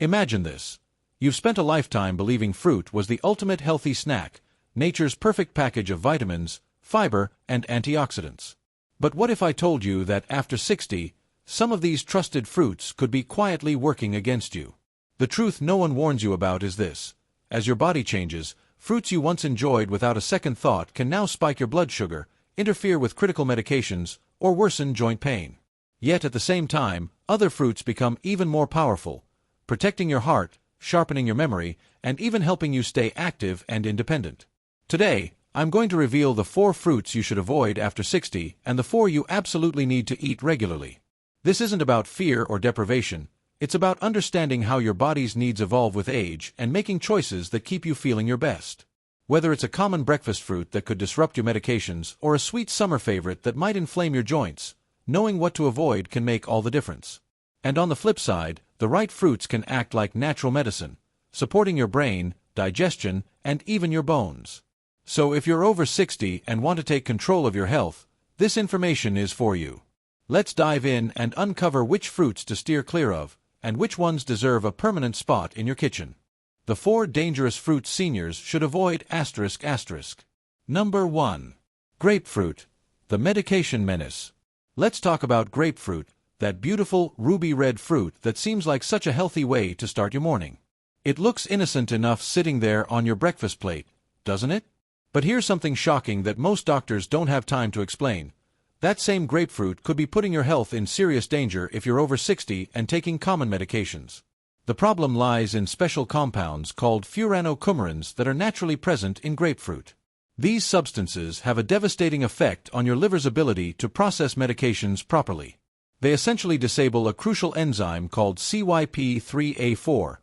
Imagine this. You've spent a lifetime believing fruit was the ultimate healthy snack, nature's perfect package of vitamins, fiber, and antioxidants. But what if I told you that after 60, some of these trusted fruits could be quietly working against you? The truth no one warns you about is this. As your body changes, fruits you once enjoyed without a second thought can now spike your blood sugar, interfere with critical medications, or worsen joint pain. Yet at the same time, other fruits become even more powerful, protecting your heart, sharpening your memory, and even helping you stay active and independent. Today, I'm going to reveal the 4 fruits you should avoid after 60 and the 4 you absolutely need to eat regularly. This isn't about fear or deprivation, it's about understanding how your body's needs evolve with age and making choices that keep you feeling your best. Whether it's a common breakfast fruit that could disrupt your medications or a sweet summer favorite that might inflame your joints, knowing what to avoid can make all the difference. And on the flip side, the right fruits can act like natural medicine, supporting your brain, digestion, and even your bones. So if you're over 60 and want to take control of your health, this information is for you. Let's dive in and uncover which fruits to steer clear of, and which ones deserve a permanent spot in your kitchen. The 4 dangerous fruits seniors should avoid ***. Number 1. Grapefruit, the medication menace. Let's talk about grapefruit, that beautiful, ruby red fruit that seems like such a healthy way to start your morning. It looks innocent enough sitting there on your breakfast plate, doesn't it? But here's something shocking that most doctors don't have time to explain. That same grapefruit could be putting your health in serious danger if you're over 60 and taking common medications. The problem lies in special compounds called furanocoumarins that are naturally present in grapefruit. These substances have a devastating effect on your liver's ability to process medications properly. They essentially disable a crucial enzyme called CYP3A4.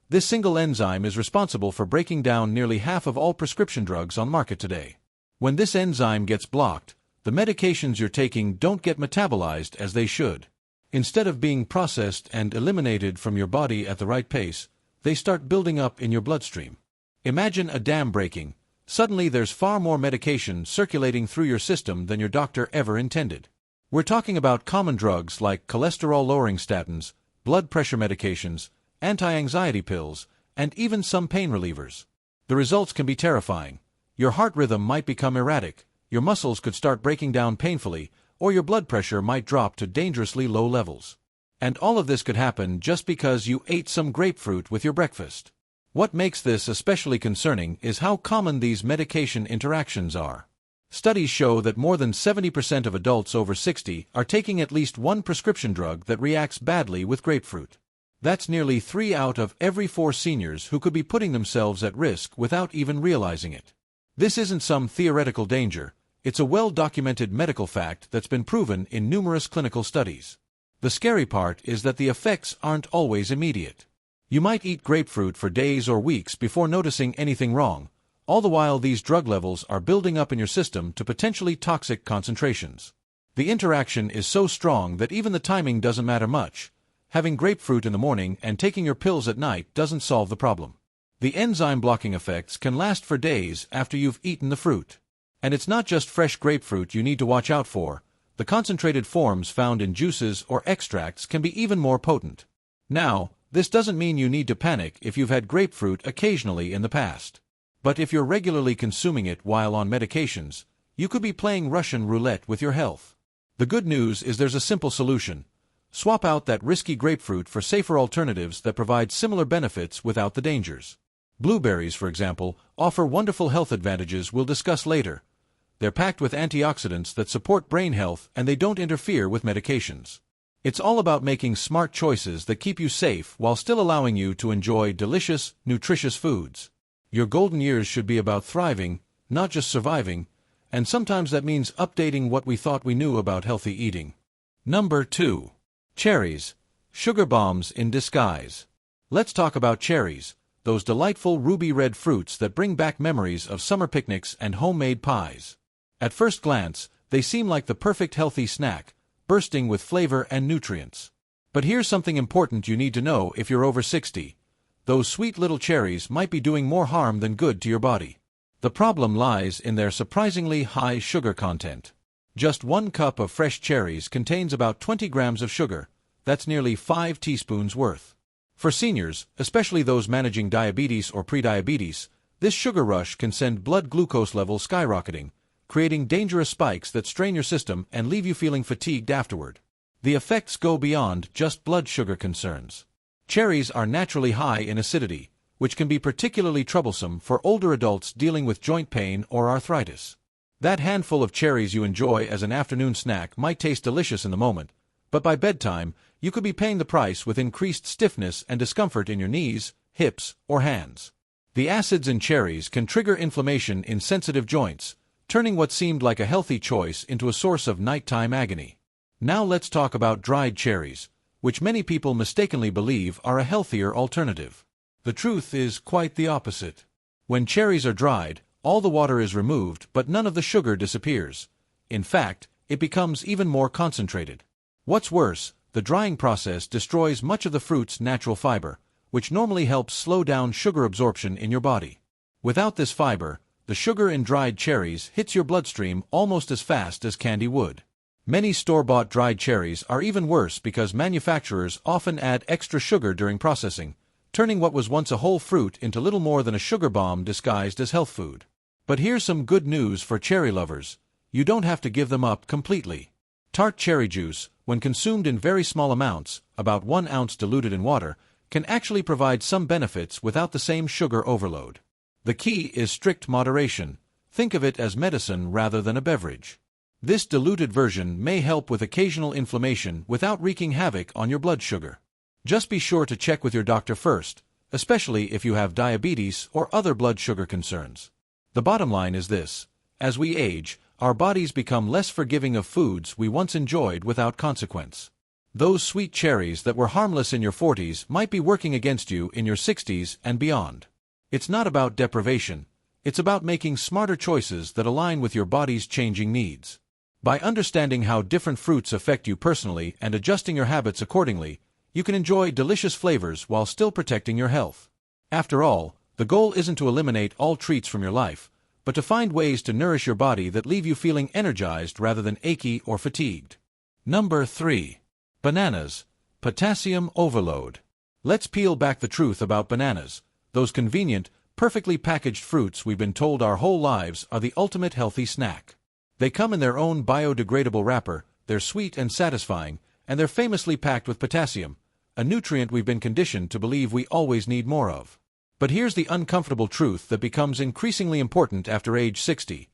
This single enzyme is responsible for breaking down nearly half of all prescription drugs on market today. When this enzyme gets blocked, the medications you're taking don't get metabolized as they should. Instead of being processed and eliminated from your body at the right pace, they start building up in your bloodstream. Imagine a dam breaking. Suddenly there's far more medication circulating through your system than your doctor ever intended. We're talking about common drugs like cholesterol-lowering statins, blood pressure medications, anti-anxiety pills, and even some pain relievers. The results can be terrifying. Your heart rhythm might become erratic, your muscles could start breaking down painfully, or your blood pressure might drop to dangerously low levels. And all of this could happen just because you ate some grapefruit with your breakfast. What makes this especially concerning is how common these medication interactions are. Studies show that more than 70% of adults over 60 are taking at least one prescription drug that reacts badly with grapefruit. That's nearly 3 out of every 4 seniors who could be putting themselves at risk without even realizing it. This isn't some theoretical danger, it's a well-documented medical fact that's been proven in numerous clinical studies. The scary part is that the effects aren't always immediate. You might eat grapefruit for days or weeks before noticing anything wrong, all the while these drug levels are building up in your system to potentially toxic concentrations. The interaction is so strong that even the timing doesn't matter much. Having grapefruit in the morning and taking your pills at night doesn't solve the problem. The enzyme-blocking effects can last for days after you've eaten the fruit. And it's not just fresh grapefruit you need to watch out for. The concentrated forms found in juices or extracts can be even more potent. Now, this doesn't mean you need to panic if you've had grapefruit occasionally in the past. But if you're regularly consuming it while on medications, you could be playing Russian roulette with your health. The good news is there's a simple solution. Swap out that risky grapefruit for safer alternatives that provide similar benefits without the dangers. Blueberries, for example, offer wonderful health advantages we'll discuss later. They're packed with antioxidants that support brain health and they don't interfere with medications. It's all about making smart choices that keep you safe while still allowing you to enjoy delicious, nutritious foods. Your golden years should be about thriving, not just surviving, and sometimes that means updating what we thought we knew about healthy eating. Number 2. Cherries, sugar bombs in disguise. Let's talk about cherries, those delightful ruby red fruits that bring back memories of summer picnics and homemade pies. At first glance, they seem like the perfect healthy snack, bursting with flavor and nutrients. But here's something important you need to know if you're over 60. Those sweet little cherries might be doing more harm than good to your body. The problem lies in their surprisingly high sugar content. Just 1 cup of fresh cherries contains about 20 grams of sugar. That's nearly 5 teaspoons worth. For seniors, especially those managing diabetes or prediabetes, this sugar rush can send blood glucose levels skyrocketing, creating dangerous spikes that strain your system and leave you feeling fatigued afterward. The effects go beyond just blood sugar concerns. Cherries are naturally high in acidity, which can be particularly troublesome for older adults dealing with joint pain or arthritis. That handful of cherries you enjoy as an afternoon snack might taste delicious in the moment, but by bedtime, you could be paying the price with increased stiffness and discomfort in your knees, hips, or hands. The acids in cherries can trigger inflammation in sensitive joints, turning what seemed like a healthy choice into a source of nighttime agony. Now let's talk about dried cherries, which many people mistakenly believe are a healthier alternative. The truth is quite the opposite. When cherries are dried, all the water is removed but none of the sugar disappears. In fact, it becomes even more concentrated. What's worse, the drying process destroys much of the fruit's natural fiber, which normally helps slow down sugar absorption in your body. Without this fiber, the sugar in dried cherries hits your bloodstream almost as fast as candy would. Many store-bought dried cherries are even worse because manufacturers often add extra sugar during processing, turning what was once a whole fruit into little more than a sugar bomb disguised as health food. But here's some good news for cherry lovers. You don't have to give them up completely. Tart cherry juice, when consumed in very small amounts, about 1 ounce diluted in water, can actually provide some benefits without the same sugar overload. The key is strict moderation. Think of it as medicine rather than a beverage. This diluted version may help with occasional inflammation without wreaking havoc on your blood sugar. Just be sure to check with your doctor first, especially if you have diabetes or other blood sugar concerns. The bottom line is this: as we age, our bodies become less forgiving of foods we once enjoyed without consequence. Those sweet cherries that were harmless in your 40s might be working against you in your 60s and beyond. It's not about deprivation, it's about making smarter choices that align with your body's changing needs. By understanding how different fruits affect you personally and adjusting your habits accordingly, you can enjoy delicious flavors while still protecting your health. After all, the goal isn't to eliminate all treats from your life, but to find ways to nourish your body that leave you feeling energized rather than achy or fatigued. Number 3. Bananas. Potassium overload. Let's peel back the truth about bananas, those convenient, perfectly packaged fruits we've been told our whole lives are the ultimate healthy snack. They come in their own biodegradable wrapper, they're sweet and satisfying, and they're famously packed with potassium, a nutrient we've been conditioned to believe we always need more of. But here's the uncomfortable truth that becomes increasingly important after age 60.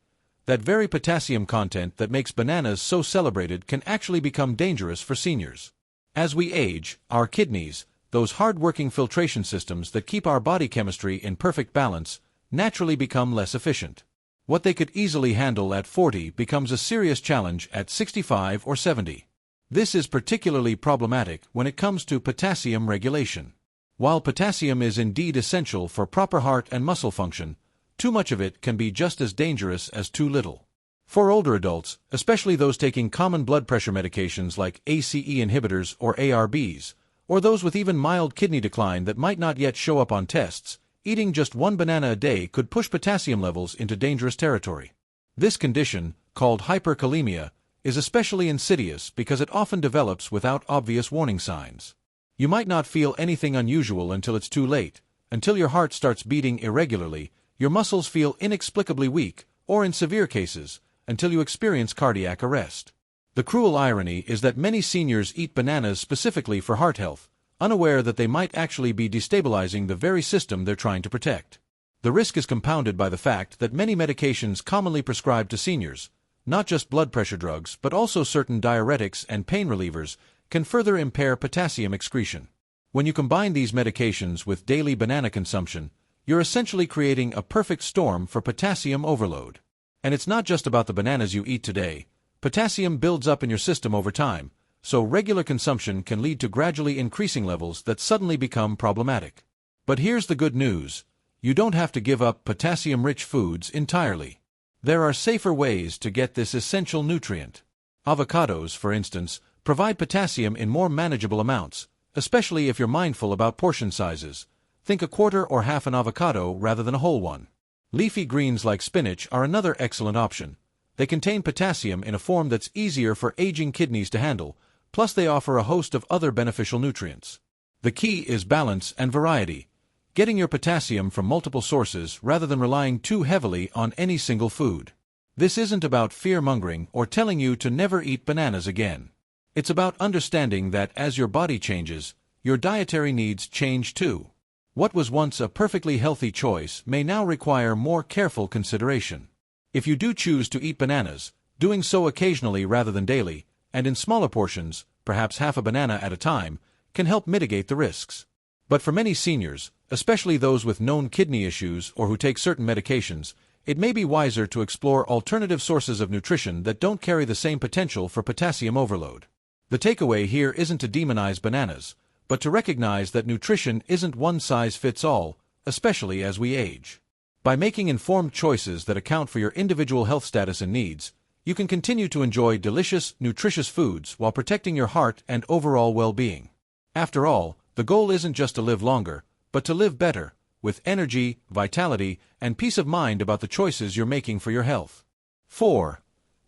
That very potassium content that makes bananas so celebrated can actually become dangerous for seniors. As we age, our kidneys, those hard-working filtration systems that keep our body chemistry in perfect balance, naturally become less efficient. What they could easily handle at 40 becomes a serious challenge at 65 or 70. This is particularly problematic when it comes to potassium regulation. While potassium is indeed essential for proper heart and muscle function, too much of it can be just as dangerous as too little. For older adults, especially those taking common blood pressure medications like ACE inhibitors or ARBs, or those with even mild kidney decline that might not yet show up on tests, eating just 1 banana a day could push potassium levels into dangerous territory. This condition, called hyperkalemia, is especially insidious because it often develops without obvious warning signs. You might not feel anything unusual until it's too late, until your heart starts beating irregularly, your muscles feel inexplicably weak, or in severe cases, until you experience cardiac arrest. The cruel irony is that many seniors eat bananas specifically for heart health, unaware that they might actually be destabilizing the very system they're trying to protect. The risk is compounded by the fact that many medications commonly prescribed to seniors, not just blood pressure drugs but also certain diuretics and pain relievers, can further impair potassium excretion. When you combine these medications with daily banana consumption, you're essentially creating a perfect storm for potassium overload. And it's not just about the bananas you eat today. Potassium builds up in your system over time, so regular consumption can lead to gradually increasing levels that suddenly become problematic. But here's the good news: you don't have to give up potassium-rich foods entirely. There are safer ways to get this essential nutrient. Avocados, for instance, provide potassium in more manageable amounts, especially if you're mindful about portion sizes. Think a quarter or half an avocado rather than a whole one. Leafy greens like spinach are another excellent option. They contain potassium in a form that's easier for aging kidneys to handle, plus they offer a host of other beneficial nutrients. The key is balance and variety, getting your potassium from multiple sources rather than relying too heavily on any single food. This isn't about fear-mongering or telling you to never eat bananas again. It's about understanding that as your body changes, your dietary needs change too. What was once a perfectly healthy choice may now require more careful consideration. If you do choose to eat bananas, doing so occasionally rather than daily, and in smaller portions, perhaps half a banana at a time, can help mitigate the risks. But for many seniors, especially those with known kidney issues or who take certain medications, it may be wiser to explore alternative sources of nutrition that don't carry the same potential for potassium overload. The takeaway here isn't to demonize bananas, but to recognize that nutrition isn't one size fits all, especially as we age. By making informed choices that account for your individual health status and needs, you can continue to enjoy delicious, nutritious foods while protecting your heart and overall well-being. After all, the goal isn't just to live longer, but to live better, with energy, vitality, and peace of mind about the choices you're making for your health. 4.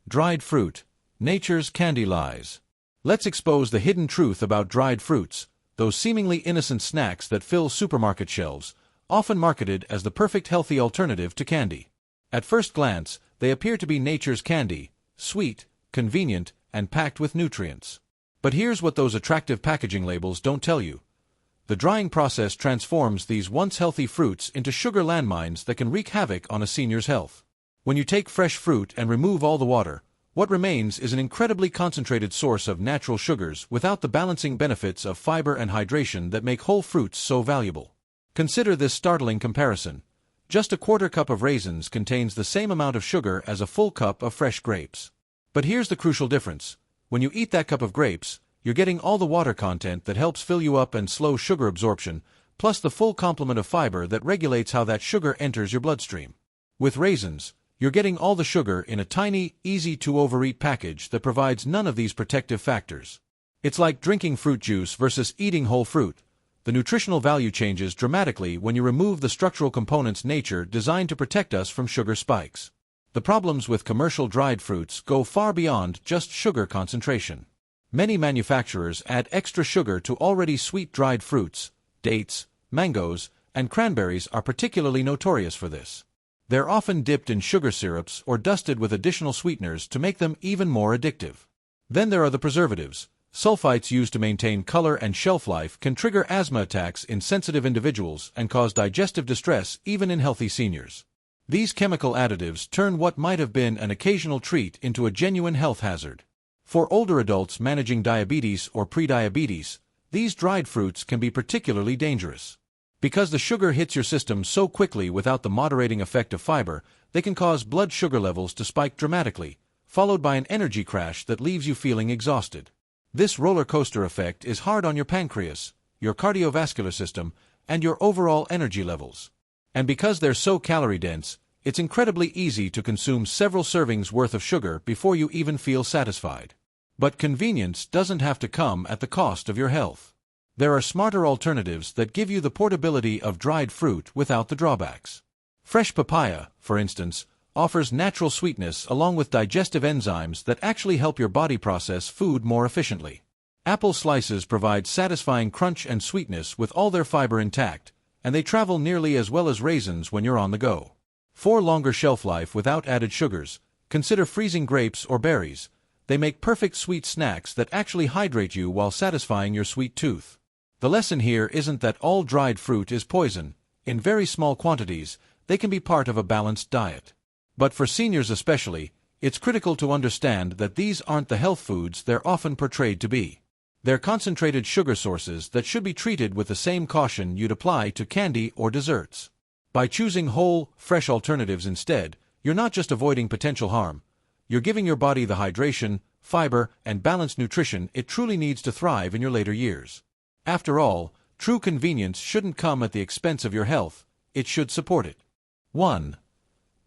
Dried fruit. Nature's candy lies. Let's expose the hidden truth about dried fruits, those seemingly innocent snacks that fill supermarket shelves, often marketed as the perfect healthy alternative to candy. At first glance, they appear to be nature's candy, sweet, convenient, and packed with nutrients. But here's what those attractive packaging labels don't tell you. The drying process transforms these once healthy fruits into sugar landmines that can wreak havoc on a senior's health. When you take fresh fruit and remove all the water, what remains is an incredibly concentrated source of natural sugars without the balancing benefits of fiber and hydration that make whole fruits so valuable. Consider this startling comparison. Just a quarter cup of raisins contains the same amount of sugar as a full cup of fresh grapes. But here's the crucial difference. When you eat that cup of grapes, you're getting all the water content that helps fill you up and slow sugar absorption, plus the full complement of fiber that regulates how that sugar enters your bloodstream. With raisins, you're getting all the sugar in a tiny, easy-to-overeat package that provides none of these protective factors. It's like drinking fruit juice versus eating whole fruit. The nutritional value changes dramatically when you remove the structural components nature designed to protect us from sugar spikes. The problems with commercial dried fruits go far beyond just sugar concentration. Many manufacturers add extra sugar to already sweet dried fruits. Dates, mangoes, and cranberries are particularly notorious for this. They're often dipped in sugar syrups or dusted with additional sweeteners to make them even more addictive. Then there are the preservatives. Sulfites used to maintain color and shelf life can trigger asthma attacks in sensitive individuals and cause digestive distress even in healthy seniors. These chemical additives turn what might have been an occasional treat into a genuine health hazard. For older adults managing diabetes or prediabetes, these dried fruits can be particularly dangerous. Because the sugar hits your system so quickly without the moderating effect of fiber, they can cause blood sugar levels to spike dramatically, followed by an energy crash that leaves you feeling exhausted. This roller coaster effect is hard on your pancreas, your cardiovascular system, and your overall energy levels. And because they're so calorie-dense, it's incredibly easy to consume several servings worth of sugar before you even feel satisfied. But convenience doesn't have to come at the cost of your health. There are smarter alternatives that give you the portability of dried fruit without the drawbacks. Fresh papaya, for instance, offers natural sweetness along with digestive enzymes that actually help your body process food more efficiently. Apple slices provide satisfying crunch and sweetness with all their fiber intact, and they travel nearly as well as raisins when you're on the go. For longer shelf life without added sugars, consider freezing grapes or berries. They make perfect sweet snacks that actually hydrate you while satisfying your sweet tooth. The lesson here isn't that all dried fruit is poison. In very small quantities, they can be part of a balanced diet. But for seniors especially, it's critical to understand that these aren't the health foods they're often portrayed to be. They're concentrated sugar sources that should be treated with the same caution you'd apply to candy or desserts. By choosing whole, fresh alternatives instead, you're not just avoiding potential harm. You're giving your body the hydration, fiber, and balanced nutrition it truly needs to thrive in your later years. After all, true convenience shouldn't come at the expense of your health, it should support it. 1.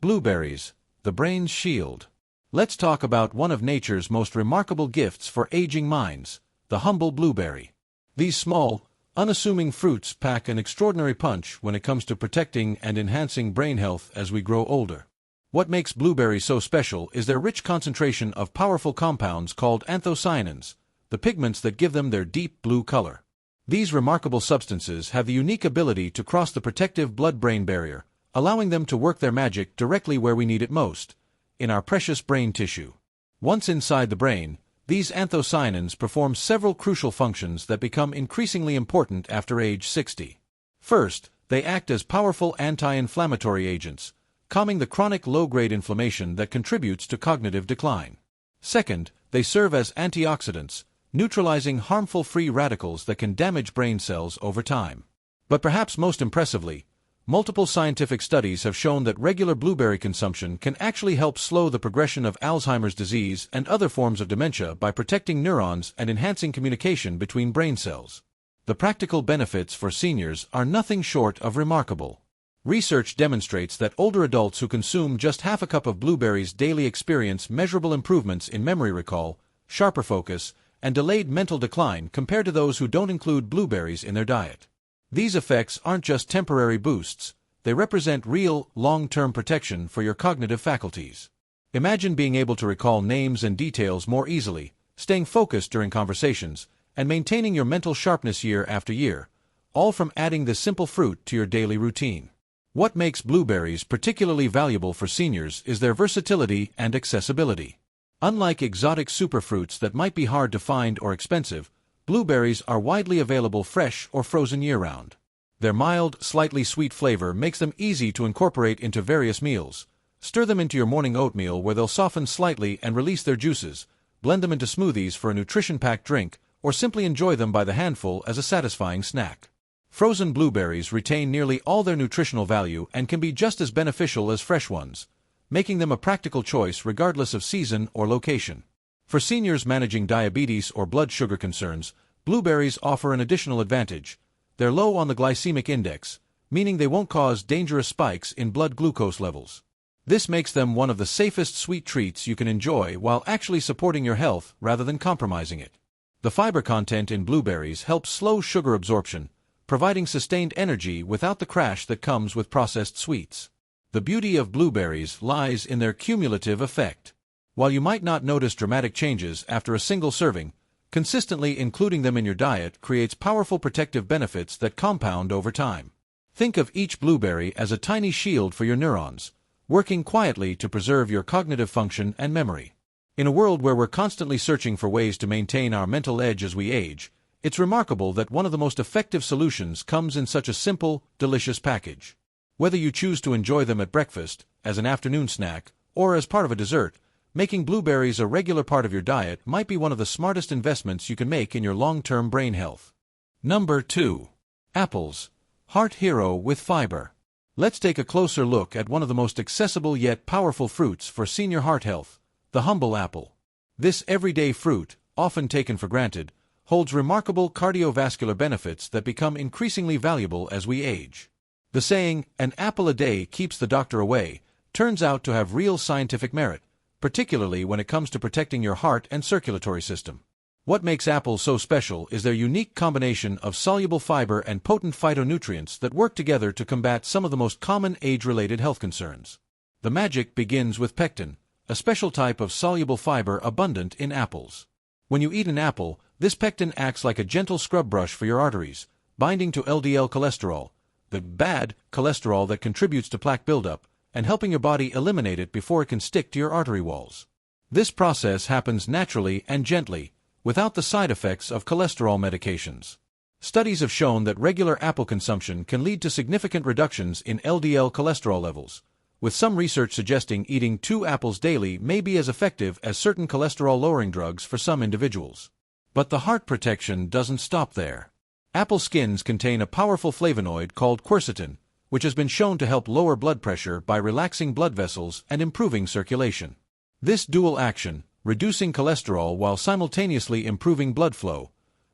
Blueberries, the brain's shield. Let's talk about one of nature's most remarkable gifts for aging minds, the humble blueberry. These small, unassuming fruits pack an extraordinary punch when it comes to protecting and enhancing brain health as we grow older. What makes blueberries so special is their rich concentration of powerful compounds called anthocyanins, the pigments that give them their deep blue color. These remarkable substances have the unique ability to cross the protective blood-brain barrier, allowing them to work their magic directly where we need it most, in our precious brain tissue. Once inside the brain, these anthocyanins perform several crucial functions that become increasingly important after age 60. First, they act as powerful anti-inflammatory agents, calming the chronic low-grade inflammation that contributes to cognitive decline. Second, they serve as antioxidants, neutralizing harmful free radicals that can damage brain cells over time. But perhaps most impressively, multiple scientific studies have shown that regular blueberry consumption can actually help slow the progression of Alzheimer's disease and other forms of dementia by protecting neurons and enhancing communication between brain cells. The practical benefits for seniors are nothing short of remarkable. Research demonstrates that older adults who consume just half a cup of blueberries daily experience measurable improvements in memory recall, sharper focus, and delayed mental decline compared to those who don't include blueberries in their diet. These effects aren't just temporary boosts, they represent real, long-term protection for your cognitive faculties. Imagine being able to recall names and details more easily, staying focused during conversations, and maintaining your mental sharpness year after year, all from adding this simple fruit to your daily routine. What makes blueberries particularly valuable for seniors is their versatility and accessibility. Unlike exotic superfruits that might be hard to find or expensive, blueberries are widely available fresh or frozen year-round. Their mild, slightly sweet flavor makes them easy to incorporate into various meals. Stir them into your morning oatmeal where they'll soften slightly and release their juices, blend them into smoothies for a nutrition-packed drink, or simply enjoy them by the handful as a satisfying snack. Frozen blueberries retain nearly all their nutritional value and can be just as beneficial as fresh ones, making them a practical choice regardless of season or location. For seniors managing diabetes or blood sugar concerns, blueberries offer an additional advantage. They're low on the glycemic index, meaning they won't cause dangerous spikes in blood glucose levels. This makes them one of the safest sweet treats you can enjoy while actually supporting your health rather than compromising it. The fiber content in blueberries helps slow sugar absorption, providing sustained energy without the crash that comes with processed sweets. The beauty of blueberries lies in their cumulative effect. While you might not notice dramatic changes after a single serving, consistently including them in your diet creates powerful protective benefits that compound over time. Think of each blueberry as a tiny shield for your neurons, working quietly to preserve your cognitive function and memory. In a world where we're constantly searching for ways to maintain our mental edge as we age, it's remarkable that one of the most effective solutions comes in such a simple, delicious package. Whether you choose to enjoy them at breakfast, as an afternoon snack, or as part of a dessert, making blueberries a regular part of your diet might be one of the smartest investments you can make in your long-term brain health. Number 2. Apples. Heart hero with fiber. Let's take a closer look at one of the most accessible yet powerful fruits for senior heart health, the humble apple. This everyday fruit, often taken for granted, holds remarkable cardiovascular benefits that become increasingly valuable as we age. The saying, "an apple a day keeps the doctor away," turns out to have real scientific merit, particularly when it comes to protecting your heart and circulatory system. What makes apples so special is their unique combination of soluble fiber and potent phytonutrients that work together to combat some of the most common age-related health concerns. The magic begins with pectin, a special type of soluble fiber abundant in apples. When you eat an apple, this pectin acts like a gentle scrub brush for your arteries, binding to LDL cholesterol, the bad cholesterol that contributes to plaque buildup, and helping your body eliminate it before it can stick to your artery walls. This process happens naturally and gently, without the side effects of cholesterol medications. Studies have shown that regular apple consumption can lead to significant reductions in LDL cholesterol levels, with some research suggesting eating 2 apples daily may be as effective as certain cholesterol-lowering drugs for some individuals. But the heart protection doesn't stop there. Apple skins contain a powerful flavonoid called quercetin, which has been shown to help lower blood pressure by relaxing blood vessels and improving circulation. This dual action, reducing cholesterol while simultaneously improving blood flow,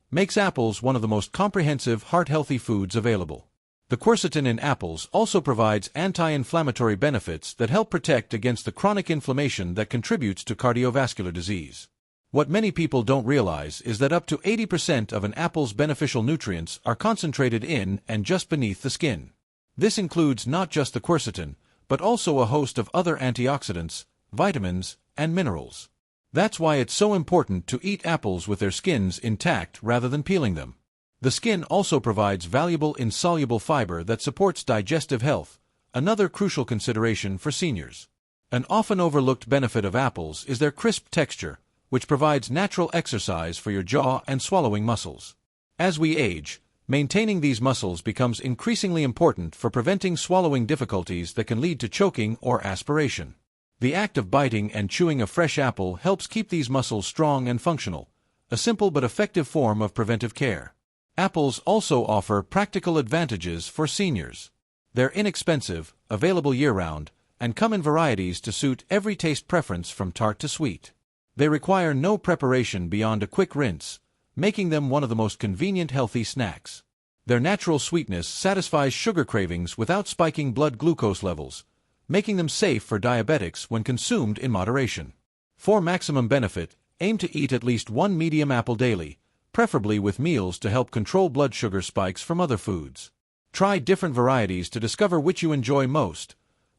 makes apples one of the most comprehensive heart-healthy foods available. The quercetin in apples also provides anti-inflammatory benefits that help protect against the chronic inflammation that contributes to cardiovascular disease. What many people don't realize is that up to 80% of an apple's beneficial nutrients are concentrated in and just beneath the skin. This includes not just the quercetin, but also a host of other antioxidants, vitamins, and minerals. That's why it's so important to eat apples with their skins intact rather than peeling them. The skin also provides valuable insoluble fiber that supports digestive health, another crucial consideration for seniors. An often overlooked benefit of apples is their crisp texture, which provides natural exercise for your jaw and swallowing muscles. As we age, maintaining these muscles becomes increasingly important for preventing swallowing difficulties that can lead to choking or aspiration. The act of biting and chewing a fresh apple helps keep these muscles strong and functional, a simple but effective form of preventive care. Apples also offer practical advantages for seniors. They're inexpensive, available year-round, and come in varieties to suit every taste preference from tart to sweet. They require no preparation beyond a quick rinse, making them one of the most convenient healthy snacks. Their natural sweetness satisfies sugar cravings without spiking blood glucose levels, making them safe for diabetics when consumed in moderation. For maximum benefit, aim to eat at least one medium apple daily, preferably with meals to help control blood sugar spikes from other foods. Try different varieties to discover which you enjoy most,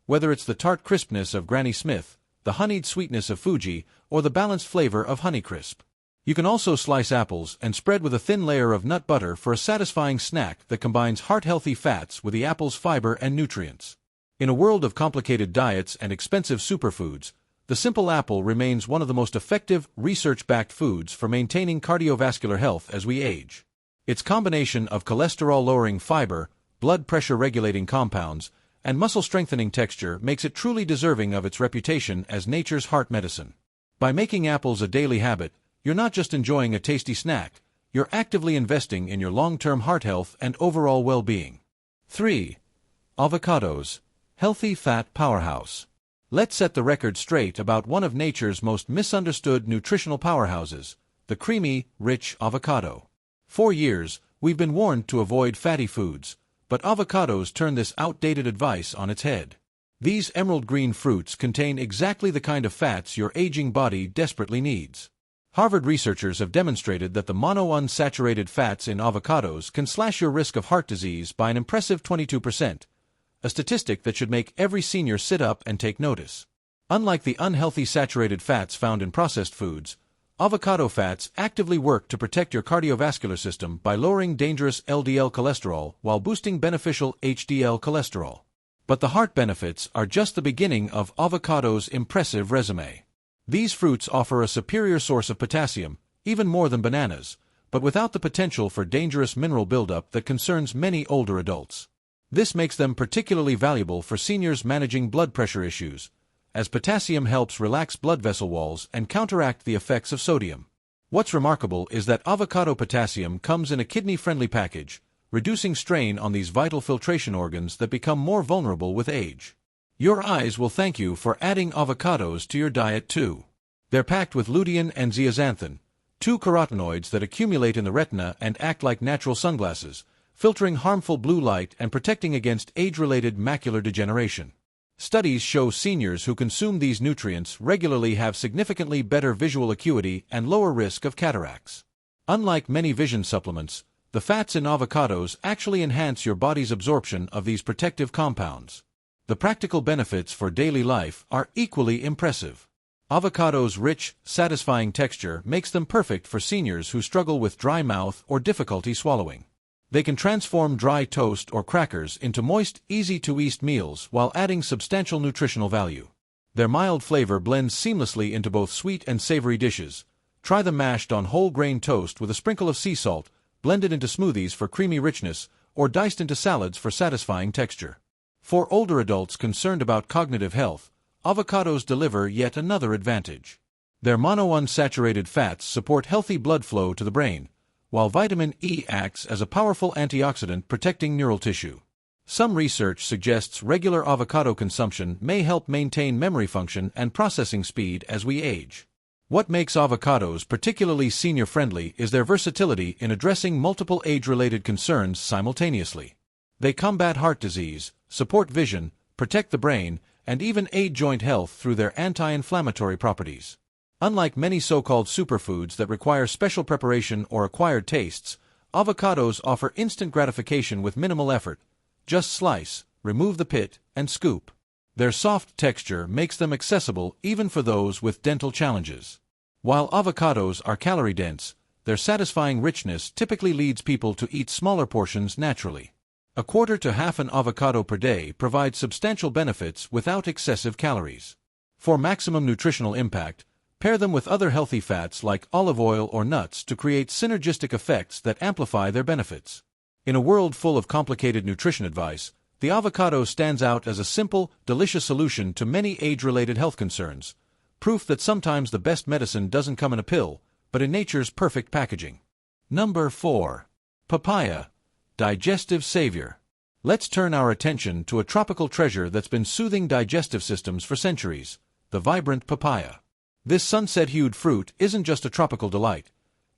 whether it's the tart crispness of Granny Smith, the honeyed sweetness of Fuji, or the balanced flavor of Honeycrisp. You can also slice apples and spread with a thin layer of nut butter for a satisfying snack that combines heart-healthy fats with the apple's fiber and nutrients. In a world of complicated diets and expensive superfoods, the simple apple remains one of the most effective, research-backed foods for maintaining cardiovascular health as we age. Its combination of cholesterol-lowering fiber, blood pressure-regulating compounds, and muscle-strengthening texture makes it truly deserving of its reputation as nature's heart medicine. By making apples a daily habit, you're not just enjoying a tasty snack, you're actively investing in your long-term heart health and overall well-being. 3. Avocados, healthy fat powerhouse. Let's set the record straight about one of nature's most misunderstood nutritional powerhouses, the creamy, rich avocado. For years, we've been warned to avoid fatty foods, but avocados turn this outdated advice on its head. These emerald green fruits contain exactly the kind of fats your aging body desperately needs. Harvard researchers have demonstrated that the monounsaturated fats in avocados can slash your risk of heart disease by an impressive 22%, a statistic that should make every senior sit up and take notice. Unlike the unhealthy saturated fats found in processed foods, avocado fats actively work to protect your cardiovascular system by lowering dangerous LDL cholesterol while boosting beneficial HDL cholesterol. But the heart benefits are just the beginning of avocado's impressive resume. These fruits offer a superior source of potassium, even more than bananas, but without the potential for dangerous mineral buildup that concerns many older adults. This makes them particularly valuable for seniors managing blood pressure issues, as potassium helps relax blood vessel walls and counteract the effects of sodium. What's remarkable is that avocado potassium comes in a kidney-friendly package, reducing strain on these vital filtration organs that become more vulnerable with age. Your eyes will thank you for adding avocados to your diet too. They're packed with lutein and zeaxanthin, two carotenoids that accumulate in the retina and act like natural sunglasses, filtering harmful blue light and protecting against age-related macular degeneration. Studies show seniors who consume these nutrients regularly have significantly better visual acuity and lower risk of cataracts. Unlike many vision supplements, the fats in avocados actually enhance your body's absorption of these protective compounds. The practical benefits for daily life are equally impressive. Avocados' rich, satisfying texture makes them perfect for seniors who struggle with dry mouth or difficulty swallowing. They can transform dry toast or crackers into moist, easy-to-eat meals while adding substantial nutritional value. Their mild flavor blends seamlessly into both sweet and savory dishes. Try them mashed on whole grain toast with a sprinkle of sea salt, blended into smoothies for creamy richness, or diced into salads for satisfying texture. For older adults concerned about cognitive health, avocados deliver yet another advantage. Their monounsaturated fats support healthy blood flow to the brain, while vitamin E acts as a powerful antioxidant protecting neural tissue. Some research suggests regular avocado consumption may help maintain memory function and processing speed as we age. What makes avocados particularly senior-friendly is their versatility in addressing multiple age-related concerns simultaneously. They combat heart disease, support vision, protect the brain, and even aid joint health through their anti-inflammatory properties. Unlike many so-called superfoods that require special preparation or acquired tastes, avocados offer instant gratification with minimal effort. Just slice, remove the pit, and scoop. Their soft texture makes them accessible even for those with dental challenges. While avocados are calorie-dense, their satisfying richness typically leads people to eat smaller portions naturally. A quarter to half an avocado per day provides substantial benefits without excessive calories. For maximum nutritional impact, pair them with other healthy fats like olive oil or nuts to create synergistic effects that amplify their benefits. In a world full of complicated nutrition advice, the avocado stands out as a simple, delicious solution to many age-related health concerns, proof that sometimes the best medicine doesn't come in a pill, but in nature's perfect packaging. Number 4. Papaya, digestive savior. Let's turn our attention to a tropical treasure that's been soothing digestive systems for centuries, the vibrant papaya. This sunset-hued fruit isn't just a tropical delight.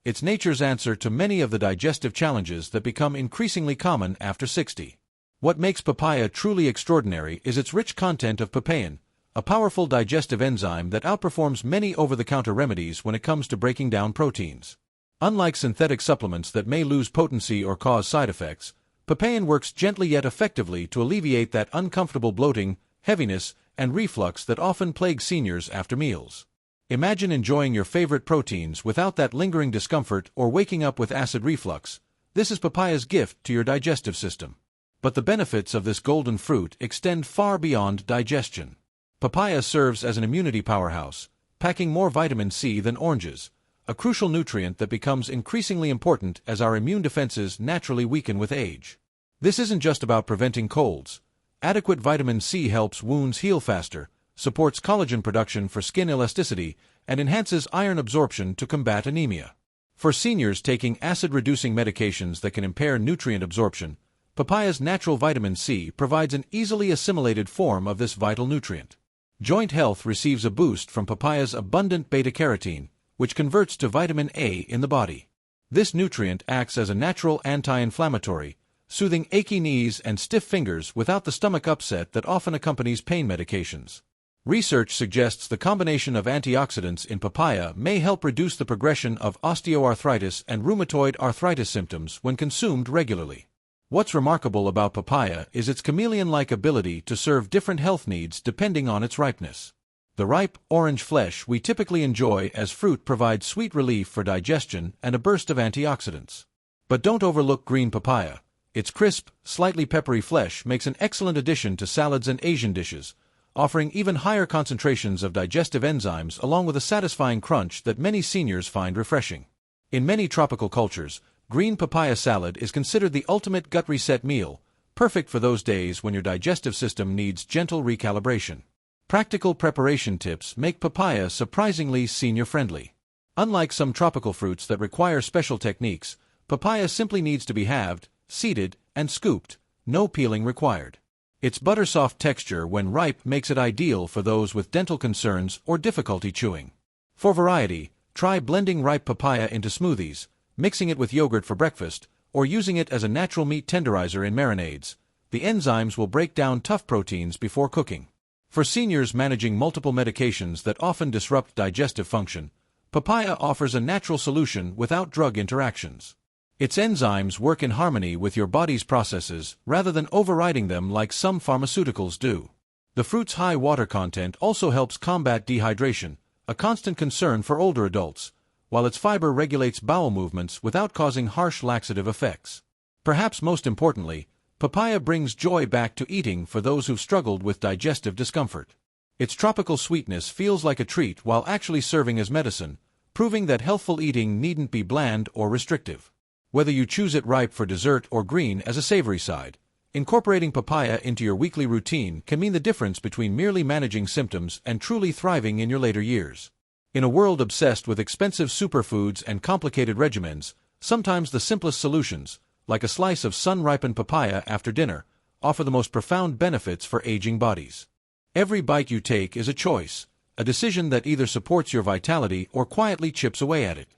It's nature's answer to many of the digestive challenges that become increasingly common after 60. What makes papaya truly extraordinary is its rich content of papain, a powerful digestive enzyme that outperforms many over-the-counter remedies when it comes to breaking down proteins. Unlike synthetic supplements that may lose potency or cause side effects, papain works gently yet effectively to alleviate that uncomfortable bloating, heaviness, and reflux that often plague seniors after meals. Imagine enjoying your favorite proteins without that lingering discomfort or waking up with acid reflux. This is papaya's gift to your digestive system. But the benefits of this golden fruit extend far beyond digestion. Papaya serves as an immunity powerhouse, packing more vitamin C than oranges, a crucial nutrient that becomes increasingly important as our immune defenses naturally weaken with age. This isn't just about preventing colds. Adequate vitamin C helps wounds heal faster, supports collagen production for skin elasticity, and enhances iron absorption to combat anemia. For seniors taking acid-reducing medications that can impair nutrient absorption, papaya's natural vitamin C provides an easily assimilated form of this vital nutrient. Joint health receives a boost from papaya's abundant beta-carotene, which converts to vitamin A in the body. This nutrient acts as a natural anti-inflammatory, soothing achy knees and stiff fingers without the stomach upset that often accompanies pain medications. Research suggests the combination of antioxidants in papaya may help reduce the progression of osteoarthritis and rheumatoid arthritis symptoms when consumed regularly. What's remarkable about papaya is its chameleon-like ability to serve different health needs depending on its ripeness. The ripe, orange flesh we typically enjoy as fruit provides sweet relief for digestion and a burst of antioxidants. But don't overlook green papaya. Its crisp, slightly peppery flesh makes an excellent addition to salads and Asian dishes, offering even higher concentrations of digestive enzymes along with a satisfying crunch that many seniors find refreshing. In many tropical cultures, green papaya salad is considered the ultimate gut reset meal, perfect for those days when your digestive system needs gentle recalibration. Practical preparation tips make papaya surprisingly senior-friendly. Unlike some tropical fruits that require special techniques, papaya simply needs to be halved, seeded, and scooped, no peeling required. Its butter-soft texture when ripe makes it ideal for those with dental concerns or difficulty chewing. For variety, try blending ripe papaya into smoothies, mixing it with yogurt for breakfast, or using it as a natural meat tenderizer in marinades. The enzymes will break down tough proteins before cooking. For seniors managing multiple medications that often disrupt digestive function, papaya offers a natural solution without drug interactions. Its enzymes work in harmony with your body's processes rather than overriding them like some pharmaceuticals do. The fruit's high water content also helps combat dehydration, a constant concern for older adults, while its fiber regulates bowel movements without causing harsh laxative effects. Perhaps most importantly, papaya brings joy back to eating for those who've struggled with digestive discomfort. Its tropical sweetness feels like a treat while actually serving as medicine, proving that healthful eating needn't be bland or restrictive. Whether you choose it ripe for dessert or green as a savory side, incorporating papaya into your weekly routine can mean the difference between merely managing symptoms and truly thriving in your later years. In a world obsessed with expensive superfoods and complicated regimens, sometimes the simplest solutions, like a slice of sun-ripened papaya after dinner, offer the most profound benefits for aging bodies. Every bite you take is a choice, a decision that either supports your vitality or quietly chips away at it.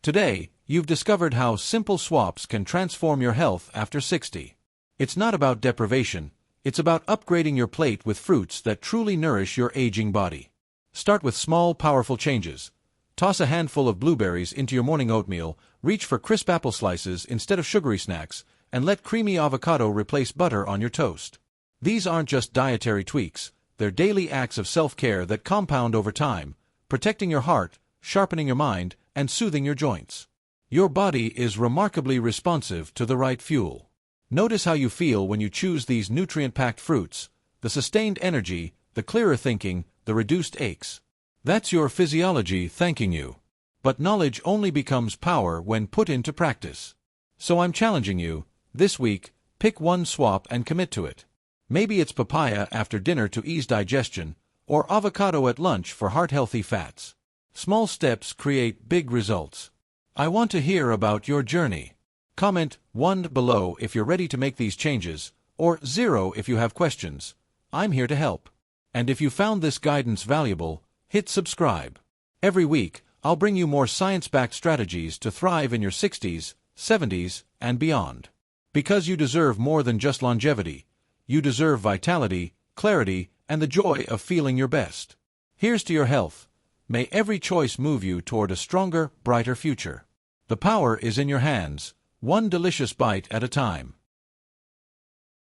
Today, you've discovered how simple swaps can transform your health after 60. It's not about deprivation, it's about upgrading your plate with fruits that truly nourish your aging body. Start with small, powerful changes. Toss a handful of blueberries into your morning oatmeal, reach for crisp apple slices instead of sugary snacks, and let creamy avocado replace butter on your toast. These aren't just dietary tweaks, they're daily acts of self-care that compound over time, protecting your heart, sharpening your mind, and soothing your joints. Your body is remarkably responsive to the right fuel. Notice how you feel when you choose these nutrient-packed fruits, the sustained energy, the clearer thinking, the reduced aches. That's your physiology thanking you. But knowledge only becomes power when put into practice. So I'm challenging you, this week, pick one swap and commit to it. Maybe it's papaya after dinner to ease digestion, or avocado at lunch for heart-healthy fats. Small steps create big results. I want to hear about your journey. Comment 1 below if you're ready to make these changes, or 0 if you have questions. I'm here to help. And if you found this guidance valuable, hit subscribe. Every week, I'll bring you more science-backed strategies to thrive in your 60s, 70s, and beyond. Because you deserve more than just longevity. You deserve vitality, clarity, and the joy of feeling your best. Here's to your health. May every choice move you toward a stronger, brighter future. The power is in your hands, one delicious bite at a time.